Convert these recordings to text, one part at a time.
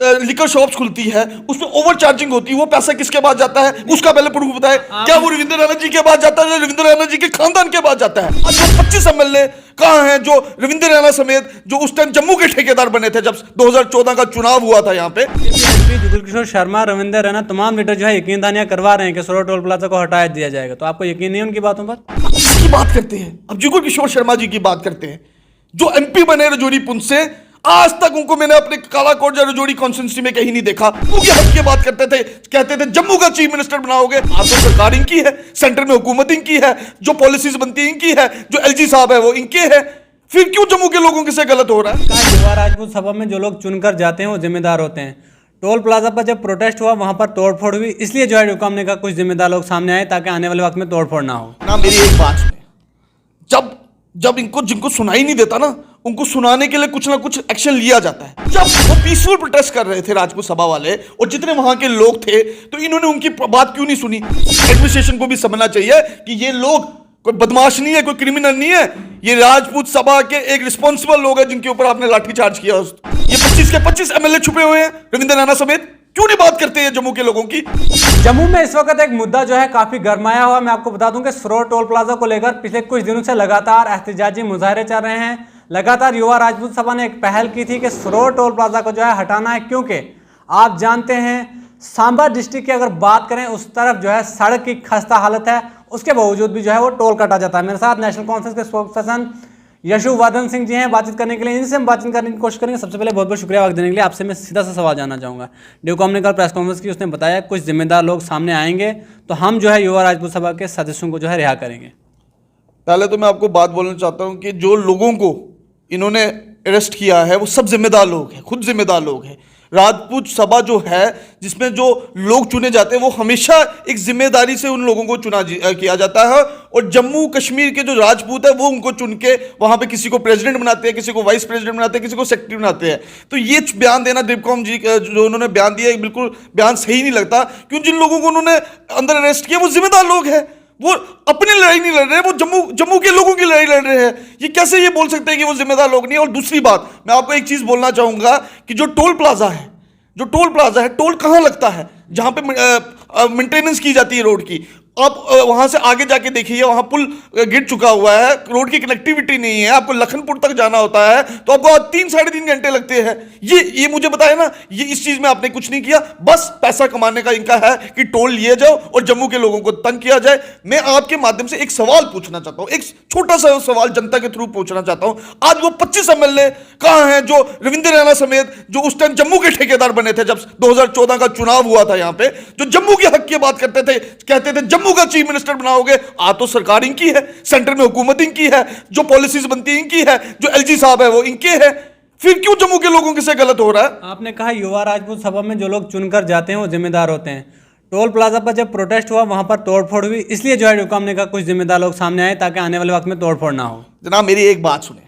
Liquor shops खुलती है, उसमें ओवर चार्जिंग होती है, वो पैसा किसके पास जाता है उसका पहले प्रूफ बताए। क्या वो रविंद्र रैना जी के पास जाता है, रविंद्र रैना जी के खानदान के पास जाता है? आज 25 एमएलए कहां हैं जो रविंद्र रैना समेत जो उस टाइम जम्मू के ठेकेदार बने थे जब 2014 का चुनाव हुआ था यहाँ पे? जुगल किशोर शर्मा, रविंद्र रैना, तमाम लीडर जो है यकीन दहानियां करवा रहे हैं कि सरोवर टोल प्लाजा को हटाया दिया जाएगा, तो आपको यकीन नहीं है उनकी बातों पर? किसकी बात करते हैं? अब जुगल किशोर शर्मा जी की बात करते हैं जो एमपी बने रजौरी पुंछ से। आज तक उनको मैंने अपने कालाकोट या रजौरी कॉन्स्टिट्यूंसी में कहीं नहीं देखा। उनके हक की बात करते थे, कहते थे जम्मू का चीफ मिनिस्टर बनाओगे। आप तो सरकार इनकी है, सेंटर में हुकूमत इनकी है, जो पॉलिसीज बनती है इनकी है, जो एलजी साहब है वो इनके है, फिर क्यों जम्मू के लोगों के से गलत हो रहा है? युवा राजपूत सभा में जो लोग चुनकर जाते हैं वो जिम्मेदार होते हैं। टोल प्लाजा पर जब प्रोटेस्ट हुआ वहां पर तोड़फोड़ हुई, इसलिए जो है ड्यूकॉम ने कहा कुछ जिम्मेदार लोग सामने आए ताकि आने वाले वक्त में तोड़फोड़ ना हो। ना मेरी एक बात सुने, जब इनको जिनको सुनाई नहीं देता ना, उनको सुनाने के लिए कुछ ना कुछ एक्शन लिया जाता है। जब वो पीसफुल प्रोटेस्ट कर रहे थे राजपूत सभा वाले और जितने वहां के लोग थे, तो इन्होंने उनकी बात क्यों नहीं सुनी? एडमिनिस्ट्रेशन को भी समझना चाहिए कि ये लोग कोई बदमाश नहीं है, कोई क्रिमिनल नहीं है, ये राजपूत सभा के एक रिस्पॉन्सिबल लोग हैं जिनके ऊपर आपने लाठीचार्ज किया। ये 25 के 25 एमएलए छुपे हुए हैं रविंद्र रैना समेत। क्यों नहीं बात करते हैं जम्मू के लोगों की? जम्मू में इस वक्त एक मुद्दा जो है काफी गरमाया हुआ। मैं आपको बता दूं कि सरोवर टोल प्लाजा को लेकर पिछले कुछ दिनों से लगातार एहतजाजी मुजाहरे चल रहे हैं। लगातार युवा राजपूत सभा ने एक पहल की थी कि सरोवर टोल प्लाजा को जो है हटाना है, क्योंकि आप जानते हैं सांबा डिस्ट्रिक्ट की अगर बात करें उस तरफ जो है सड़क की खस्ता हालत है, उसके बावजूद भी जो है वो टोल काटा जाता है। मेरे साथ नेशनल कॉन्फ्रेंस के स्पोक्सपर्सन यशुवर्धन सिंह जी हैं बातचीत करने के लिए। इनसे हम बातचीत करने की कोशिश करेंगे। सबसे पहले बहुत बहुत शुक्रिया वक्त देने के लिए। आपसे मैं सीधा सा सवाल जानना चाहूँगा। ड्यूकॉम ने कल प्रेस कॉन्फ्रेंस की, उसने बताया कुछ जिम्मेदार लोग सामने आएंगे तो हम जो है युवा राजपूत सभा के सदस्यों को जो है रिहा करेंगे। पहले तो मैं आपको बात बोलना चाहता हूँ कि जो लोगों को इन्होंने अरेस्ट किया है वो सब जिम्मेदार लोग हैं, खुद जिम्मेदार लोग हैं। राजपूत सभा जो है जिसमें जो लोग चुने जाते हैं वो हमेशा एक जिम्मेदारी से उन लोगों को चुना किया जाता है, और जम्मू कश्मीर के जो राजपूत है वो उनको चुन के वहाँ पे किसी को प्रेसिडेंट बनाते हैं, किसी को वाइस प्रेसिडेंट बनाते हैं, किसी को सेक्रेटरी बनाते हैं। तो ये बयान देना डिपकॉम जी जो उन्होंने बयान दिया बिल्कुल बयान सही नहीं लगता, क्यों जिन लोगों को उन्होंने अंदर अरेस्ट किया वो जिम्मेदार लोग हैं। वो अपनी लड़ाई नहीं लड़ रहे, वो जम्मू के लोगों की लड़ाई लड़ रहे हैं। ये कैसे ये बोल सकते हैं कि वो जिम्मेदार लोग नहीं है? और दूसरी बात मैं आपको एक चीज बोलना चाहूंगा कि जो टोल प्लाजा है, टोल कहां लगता है? जहां पे मेंटेनेंस की जाती है रोड की। आप वहां से आगे जाके देखिए, वहां पुल गिर चुका हुआ है, रोड की कनेक्टिविटी नहीं है, आपको लखनपुर तक जाना होता है तो आपको 3-3.5 घंटे लगते हैं। ये मुझे बताए ना, ये इस चीज में आपने कुछ नहीं किया, बस पैसा कमाने का इनका है कि टोल लिए जाओ और जम्मू के लोगों को तंग किया जाए। मैं आपके माध्यम से एक सवाल पूछना चाहता हूं, एक छोटा सा सवाल जनता के थ्रू पूछना चाहता हूं। आज वो 25 एमएलए कहां हैं जो रविंद्र रैना समेत जो उस टाइम जम्मू के ठेकेदार बने थे जब 2014 का चुनाव हुआ था यहाँ पे, जो जम्मू के हक की बात करते थे, कहते थे जम्मू का चीफ मिनिस्टर बनाओगे। आप तो सरकार इनकी है, सेंटर में हुकूमत इनकी है, जो पॉलिसीज बनती है इनकी है, जो एलजी साहब है वो इनके है, फिर क्यों जम्मू के लोगों के से गलत हो रहा है? आपने कहा युवा राजपूत सभा में जो लोग चुनकर जाते हैं वो जिम्मेदार होते हैं। टोल प्लाजा पर जब प्रोटेस्ट हुआ वहां पर तोड़फोड़ हुई, इसलिए जो है ड्यूकॉम ने कहा कुछ जिम्मेदार लोग सामने आए ताकि आने वाले वक्त में तोड़फोड़ ना हो। जनाब मेरी एक बात सुने,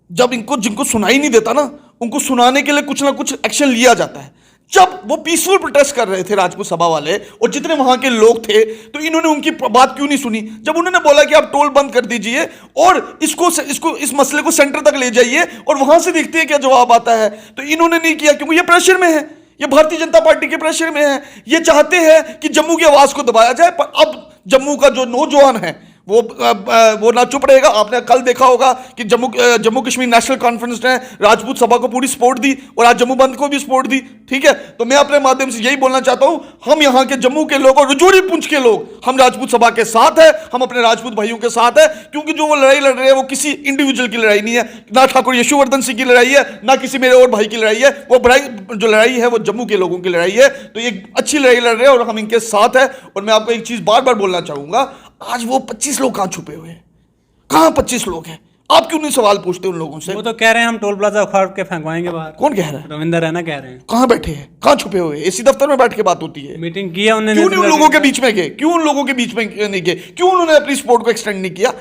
जब इनको जिनको सुनाई नहीं देता ना, उनको सुनाने के लिए कुछ ना कुछ एक्शन लिया जाता है। जब वो पीसफुल प्रोटेस्ट कर रहे थे राजपूत सभा वाले और जितने वहां के लोग थे, तो इन्होंने उनकी बात क्यों नहीं सुनी? जब उन्होंने बोला कि आप टोल बंद कर दीजिए और इस मसले को सेंटर तक ले जाइए और वहां से देखते हैं क्या जवाब आता है, तो इन्होंने नहीं किया क्योंकि ये प्रेशर में है, ये भारतीय जनता पार्टी के प्रेशर में है। ये चाहते हैं कि जम्मू की आवाज को दबाया जाए, पर अब जम्मू का जो नौजवान है वो ना चुप रहेगा। आपने कल देखा होगा कि जम्मू कश्मीर नेशनल कॉन्फ्रेंस ने राजपूत सभा को पूरी सपोर्ट दी और आज जम्मू बंद को भी सपोर्ट दी। ठीक है, तो मैं अपने माध्यम से यही बोलना चाहता हूं, हम यहाँ के जम्मू के लोग और रजौरी पुंछ के लोग, हम राजपूत सभा के साथ है, हम अपने राजपूत भाइयों के साथ है, क्योंकि जो वो लड़ाई लड़ रहे हैं वो किसी इंडिविजुअल की लड़ाई नहीं है, ना ठाकुर यशुवर्धन सिंह की लड़ाई है, ना किसी मेरे और भाई की लड़ाई है। वो जो लड़ाई है वो जम्मू के लोगों की लड़ाई है। तो ये अच्छी लड़ाई लड़ रहे हैं और हम इनके साथ है। और मैं आपको एक चीज बार बार बोलना चाहूंगा, आज वो 25 लोग कहां छुपे हुए हैं? कहां 25 लोग हैं? आप क्यों नहीं सवाल पूछते उन लोगों से? वो तो कह रहे हैं हम टोल प्लाजा उखाड़ के फेंकवाएंगे बाहर। कौन कह रहा है? रविंद्र रैना कह रहे हैं। कहां बैठे हैं? कहां छुपे हुए? एसी दफ्तर में बैठ के बात होती है। मीटिंग की है उन्होंने। क्यों नहीं उन लोगों के बीच में गए? क्यों उन लोगों के बीच में नहीं गए? क्यों उन्होंने अपनी सपोर्ट को एक्सटेंड नहीं किया?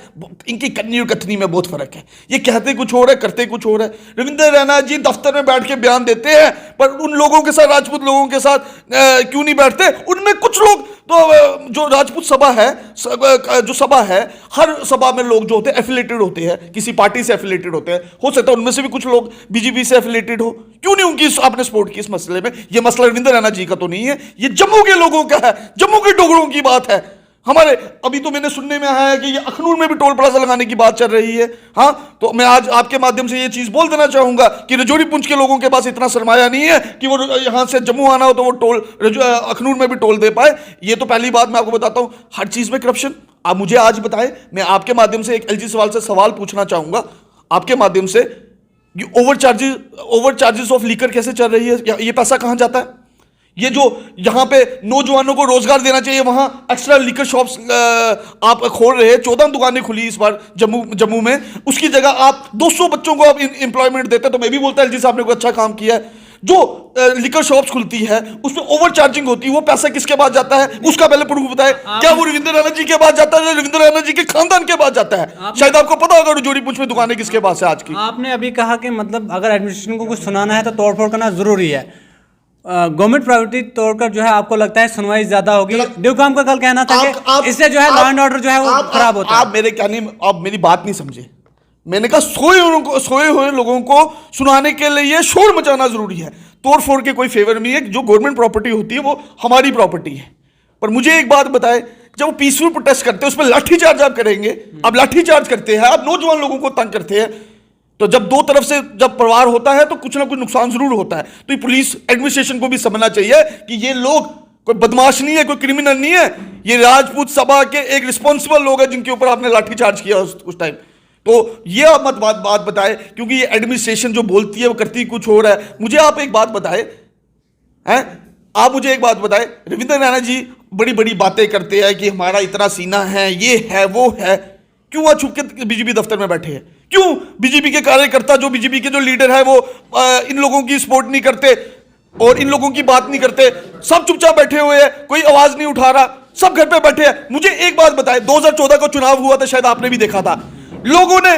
इनकी कथनी और कथनी में बहुत फर्क है। ये कहते कुछ और है, करते कुछ और है। रविंद्र रैना जी दफ्तर में बैठ के बयान देते हैं, पर उन लोगों के साथ, राजपूत लोगों के साथ क्यों नहीं बैठते? उनमें कुछ लोग तो जो राजपूत सभा है, जो सभा है, हर सभा में लोग जो होते हैं एफिलेटेड होते हैं, किसी पार्टी से एफिलेटेड होते हैं। हो सकता है उनमें से भी कुछ लोग बीजेपी से एफिलेटेड हो, क्यों नहीं उनकी आपने सपोर्ट की इस मसले में? ये मसला रविंद्र रैना जी का तो नहीं है, ये जम्मू के लोगों का है, जम्मू के डोगरों की बात है। हमारे अभी तो मैंने सुनने में आया है कि ये अखनूर में भी टोल प्लाजा लगाने की बात चल रही है। हाँ, तो मैं आज आपके माध्यम से ये चीज बोल देना चाहूंगा कि रजौरी पुंछ के लोगों के पास इतना सरमाया नहीं है कि वो यहां से जम्मू आना हो तो वो टोल अखनूर में भी टोल दे पाए। ये तो पहली बात मैं आपको बताता हूं, हर चीज में करप्शन। आप मुझे आज बताएं, मैं आपके माध्यम से एक एलजी सवाल से सवाल पूछना चाहूंगा आपके माध्यम से, ओवर चार्जेस ऑफ लीकर कैसे चल रही है? ये पैसा कहां जाता है? ये जो यहां पे नौजवानों को रोजगार देना चाहिए, वहां एक्स्ट्रा लिकर शॉप्स आप खोल रहे हैं। 14 दुकानें खुली इस बार जम्मू में, उसकी जगह आप 200 बच्चों को आप एम्प्लॉयमेंट देते हैं। तो मैं भी बोलता एलजी साहब ने कोई अच्छा काम किया है। जो लिकर शॉप्स खुलती है उसमें ओवर चार्जिंग होती है, वो पैसा किसके पास जाता है? उसका पहले प्रूफ बताए। क्या वो रविंद्र रैना जी के पास जाता है? रविंद्र रैना जी के खानदान के पास जाता है? शायद आपको पता होगा रजौरी पुंछ में दुकानें किसके पास है आज की। आपने अभी कहा कि मतलब अगर एडमिनिस्ट्रेशन को कुछ सुनाना है तो तोड़फोड़ करना जरूरी है। गवर्नमेंट प्रॉपर्टी तोड़कर जो है आपको लगता है सुनवाई ज्यादा होगी? ड्यूकॉम का कल कहना था कि इससे जो है लॉ एंड ऑर्डर जो है वो खराब होता है। आप मेरे कहने, आप मेरी बात नहीं समझे। मैंने कहा सोए हुए लोगों को सुनाने के लिए शोर मचाना जरूरी है। तोड़ फोड़ के कोई फेवर नहीं है। जो गवर्नमेंट प्रॉपर्टी होती है वो हमारी प्रॉपर्टी है। पर मुझे एक बात बताए, जब वो पीसफुल प्रोटेस्ट करते हैं उसमें लाठीचार्ज आप करेंगे, आप लाठीचार्ज करते हैं, आप नौजवान लोगों को तंग करते हैं, तो जब दो तरफ से जब प्रहार होता है तो कुछ ना कुछ नुकसान जरूर होता है। तो ये पुलिस एडमिनिस्ट्रेशन को भी समझना चाहिए कि ये लोग कोई बदमाश नहीं है, कोई क्रिमिनल नहीं है, ये राजपूत सभा के एक रिस्पॉन्सिबल लोग हैं जिनके ऊपर आपने लाठीचार्ज किया उस टाइम। तो ये आप मत बात बताए, क्योंकि ये एडमिनिस्ट्रेशन जो बोलती है वो करती कुछ हो रहा है। मुझे आप एक बात बताए, हैं आप मुझे एक बात बताए, रविंद्र रैना जी बड़ी बड़ी बातें करते हैं कि हमारा इतना सीना है, ये है वो है, क्यों वहां छुप के बीजेपी दफ्तर में बैठे हैं? क्यों बीजेपी के कार्यकर्ता, जो बीजेपी के जो लीडर है वो इन लोगों की सपोर्ट नहीं करते और इन लोगों की बात नहीं करते? सब चुपचाप बैठे हुए हैं, कोई आवाज नहीं उठा रहा, सब घर पे बैठे हैं। मुझे एक बात बताए, 2014 का चुनाव हुआ था, शायद आपने भी देखा था, लोगों ने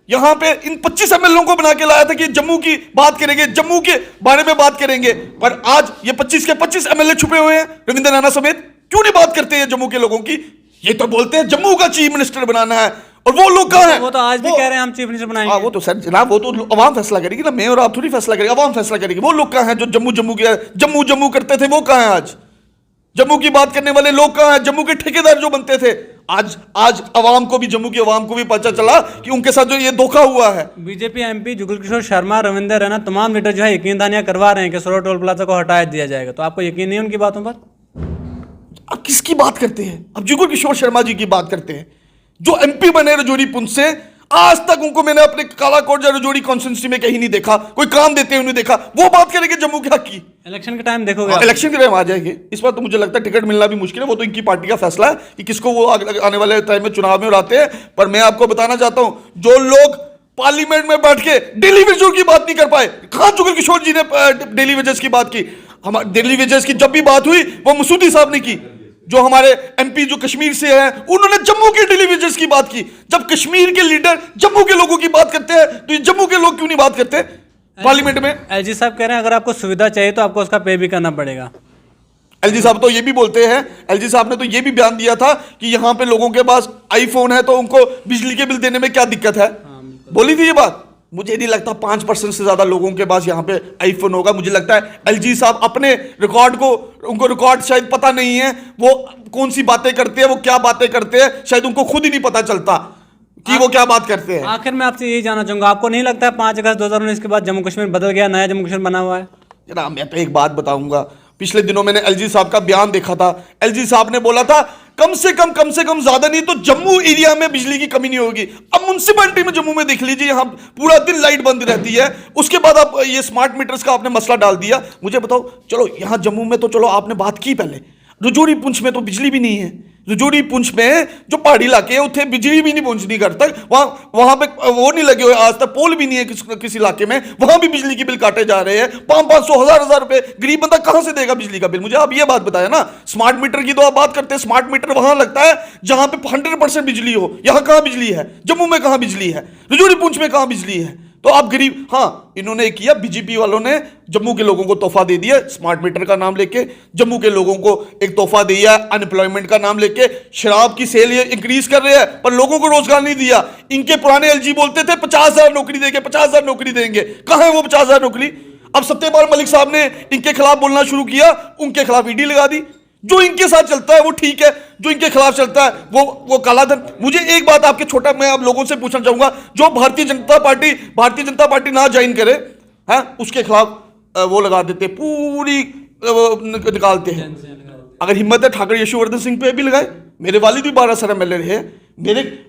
यहां पे इन 25 एमएलए को बना के लाया था कि जम्मू की बात करेंगे, जम्मू के बारे में बात करेंगे। पर आज ये 25 के 25 एमएलए छुपे हुए हैं, रविंद्र रैना समेत। क्यों नहीं बात करते हैं जम्मू के लोगों की? ये तो बोलते हैं जम्मू का चीफ मिनिस्टर बनाना है, और वो लोग कहां हैं? वो तो आज भी कह रहे हैं हम चीफ मिनिस्टर बनाएंगे। वो तो सर जनाब, वो तो अवाम फैसला करेगी ना, मैं और आप थोड़ी फैसला करेंगे, अवाम फैसला करेगी। वो लोग कहां हैं जो जम्मू करते थे? वो कहां हैं आज? जम्मू की बात करने वाले लोग कहां हैं? जम्मू के ठेकेदार जो बनते थे, आज अवाम को भी, जम्मू की अवाम को भी पता चला कि उनके साथ जो ये धोखा हुआ है। बीजेपी एमपी जुगल किशोर शर्मा, रविंद्र रैना, तमाम लीडर जो है यकीन दहानियां करवा रहे हैं कि सरोवर टोल प्लाजा को हटाया दिया जाएगा। तो आपको यकीन नहीं है उनकी बातों पर? अब किसकी बात करते हैं? अब जुगल किशोर शर्मा जी की बात करते हैं, जो एमपी बने रजौरी पुंछ से। आज तक उनको मैंने अपने कालाकोट या रजौरी कॉन्स्टिट्यूंसी में कहीं नहीं देखा, कोई काम देते हुए नहीं देखा। वो बात करेंगे जम्मू के हक की। इलेक्शन के टाइम देखोगे, इलेक्शन के टाइम आ जाएंगे। इस बार तो मुझे लगता है टिकट मिलना भी मुश्किल है। वो तो इनकी पार्टी का फैसला है कि किसको वो आने वाले टाइम में चुनाव में उड़ाते हैं। पर मैं आपको बताना चाहता हूं, जो लोग पार्लियामेंट में बैठ के डेली वेजेस की बात नहीं कर पाए, कहां जुगल किशोर जी ने डेली वेजेस की बात की? हमारे डेली वेजेस की जब भी बात हुई वो मसूदी साहब ने की, जो हमारे एमपी जो कश्मीर से हैं, उन्होंने जम्मू के डेली वेजेस की बात की। जब कश्मीर के लीडर जम्मू के लोगों की बात करते हैं तो ये जम्मू के लोग क्यों नहीं बात करते पार्लियामेंट में? एलजी साहब कह रहे हैं अगर आपको सुविधा चाहिए तो आपको उसका पे भी करना पड़ेगा। एलजी साहब तो ये भी बोलते हैं, एलजी साहब ने तो ये भी बयान दिया था कि यहां पे लोगों के पास आईफोन है तो उनको बिजली के बिल देने में क्या दिक्कत है। बोली थी ये बात। मुझे नहीं लगता 5% से ज्यादा लोगों के पास यहाँ पे आईफोन होगा। मुझे लगता है एलजी साहब अपने रिकॉर्ड को, उनको रिकॉर्ड शायद पता नहीं है, वो कौन सी बातें करते हैं, वो क्या बातें करते हैं, शायद उनको खुद ही नहीं पता चलता कि वो क्या बात करते हैं। आखिर में आपसे यही जानना चाहूंगा, आपको नहीं लगता है 5 अगस्त 2019 के बाद जम्मू कश्मीर बदल गया, नया जम्मू कश्मीर बना हुआ है? जनाब मैं तो एक बात बताऊंगा, पिछले दिनों मैंने एलजी साहब का बयान देखा था। एलजी साहब ने बोला था कम से कम ज्यादा नहीं तो जम्मू एरिया में बिजली की कमी नहीं होगी। अब म्युनिसिपैलिटी में जम्मू में देख लीजिए, यहाँ पूरा दिन लाइट बंद रहती है। उसके बाद आप ये स्मार्ट मीटर्स का आपने मसला डाल दिया। मुझे बताओ, चलो यहाँ जम्मू में तो चलो आपने बात की, पहले रजौरी पुंछ में तो बिजली भी नहीं है। रजौरी पुंछ में जो पहाड़ी इलाके है उत्थे बिजली भी नहीं पहुंचनी घर तक, वहां पे वो नहीं लगे हुए, आज तक पोल भी नहीं है किसी इलाके में, वहां भी बिजली के बिल काटे जा रहे हैं। 500 1000 रुपए गरीब बंदा कहां से देगा बिजली का बिल? मुझे आप ये बात बताया ना। स्मार्ट मीटर की तो आप बात करते हैं, स्मार्ट मीटर वहां लगता है जहां पे 100% बिजली हो। यहां कहां बिजली है? जम्मू में कहां बिजली है? रजौरी पुंछ में कहां बिजली है? तो आप गरीब, हाँ इन्होंने किया, बीजेपी वालों ने जम्मू के लोगों को तोहफा दे दिया स्मार्ट मीटर का नाम लेके, जम्मू के लोगों को एक तोहफा दिया अनएम्प्लॉयमेंट का नाम लेके, शराब की सेल ये इंक्रीज कर रहे हैं पर लोगों को रोजगार नहीं दिया। इनके पुराने एलजी बोलते थे 50,000 नौकरी देंगे, 50,000 नौकरी देंगे, कहां है वो 50,000 नौकरी? अब सत्यपाल मलिक साहब ने इनके खिलाफ बोलना शुरू किया, उनके खिलाफ ईडी लगा दी। जो इनके साथ चलता है वो ठीक है, जो इनके खिलाफ चलता है वो कालाधन। मुझे एक बात आपके छोटा मैं आप लोगों से पूछना चाहूंगा, जो भारतीय जनता पार्टी ना ज्वाइन करे है उसके खिलाफ वो लगा देते, पूरी निकालते हैं। अगर हिम्मत है ठाकुर यशोवर्धन सिंह पे भी लगाए, मेरे वालिद भी 12 साल एमएलए रहे,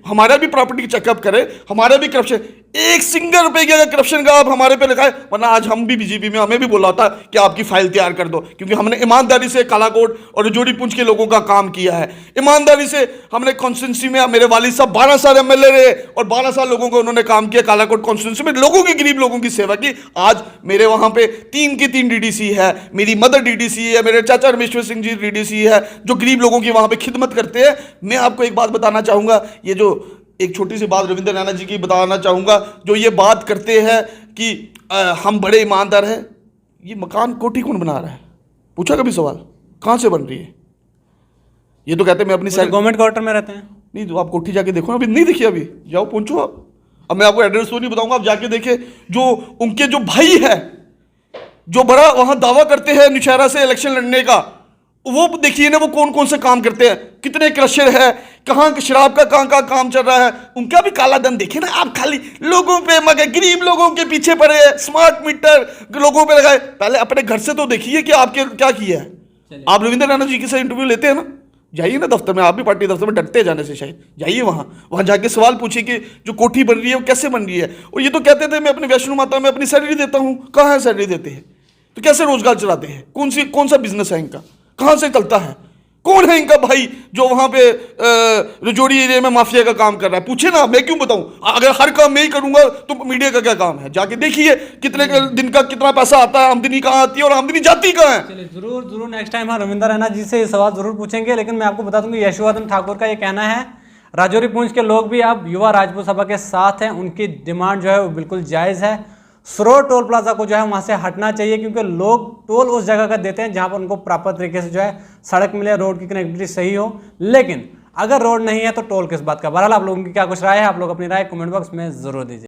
हमारा भी प्रॉपर्टी चेकअप करे, हमारा भी करप्शन, एक सिंगल रुपए की अगर करप्शन का आप हमारे पे लगाए, वरना आज हम भी बीजेपी में हमें भी बोला होता कि आपकी फाइल तैयार कर दो, क्योंकि हमने ईमानदारी से कालाकोट और रजौरी पुंछ के लोगों का काम किया है। ईमानदारी से हमने कॉन्स्टिट्यूंसी में, मेरे वालिद साहब 12 साल एमएलए रहे और 12 साल लोगों को उन्होंने काम किया कालाकोट कॉन्स्टिट्यूंसी में, लोगों की, गरीब लोगों की सेवा की। आज मेरे वहां पे 3 की 3 डीडीसी है, मेरी मदर डीडीसी है, मेरे चाचा रमेश्वर सिंह जी डीडीसी है, जो गरीब लोगों की वहां पे खिदमत करते हैं। मैं आपको एक बात बताना चाहूंगा, ये जो एक छोटी सी बात रविंद्र रैना जी की बताना चाहूंगा, जो ये बात करते हैं कि हम बड़े ईमानदार हैं, ये मकान कोठी कौन बना रहा है? पूछा कभी सवाल? कहां से बन रही है? ये तो कहते हैं मैं अपनी गवर्नमेंट क्वार्टर में रहते हैं। नहीं तो आप कोठी जाके देखो ना, अभी नहीं देखी, अभी जाओ पहुंचो आप। अब मैं आपको एड्रेस तो नहीं बताऊंगा, आप जाके देखे। जो उनके जो भाई है, जो बड़ा वहां दावा करते हैं नौशहरा से इलेक्शन लड़ने का, वो देखिए ना वो कौन कौन से काम करते हैं, कितने क्रशर है, कहाँ शराब का कहाँ काम चल रहा है, उनका भी काला धन देखे ना आप। खाली लोगों पे मगर गरीब लोगों के पीछे पड़े हैं, स्मार्ट मीटर लोगों पे लगाए। पहले अपने घर से तो देखिए कि आपके क्या किया है। आप रविंद्र रैना जी के साथ इंटरव्यू लेते हैं ना, जाइए ना दफ्तर में, आप भी पार्टी दफ्तर में डरते जाने से शायद, जाइए वहाँ जाके सवाल पूछिए कि जो कोठी बन रही है वो कैसे बन रही है। और ये तो कहते थे मैं अपने वैष्णो माता में अपनी सैलरी देता हूँ, कहाँ है सैलरी देते हैं? तो कैसे रोजगार चलाते हैं? कौन सा बिजनेस है इनका, कहां से चलता है? कौन है इनका भाई जो वहां पे रजौरी एरिया में माफिया का काम कर रहा है? पूछे ना, मैं क्यों बताऊं? अगर हर काम मैं ही करूंगा तो मीडिया का क्या काम है? जाके देखिए कितने दिन का कितना पैसा आता है, आमदनी कहां आती है और आमदनी जाती कहां है। चलिए जरूर नेक्स्ट टाइम हम रविंद्र रैना जी से ये सवाल जरूर पूछेंगे। लेकिन मैं आपको बता दूं कि यशोवर्धन ठाकुर का ये कहना है, राजौरी पुंछ के लोग भी अब युवा राजपूत सभा के साथ हैं, उनकी डिमांड जो है वो बिल्कुल जायज़ है। सरोवर टोल प्लाजा को जो है वहाँ से हटना चाहिए, क्योंकि लोग टोल उस जगह का देते हैं जहाँ पर उनको प्रॉपर तरीके से जो है सड़क मिले, रोड की कनेक्टिविटी सही हो। लेकिन अगर रोड नहीं है तो टोल किस बात का? बहरहाल आप लोगों की क्या कुछ राय है? आप लोग अपनी राय कमेंट बॉक्स में जरूर दीजिए।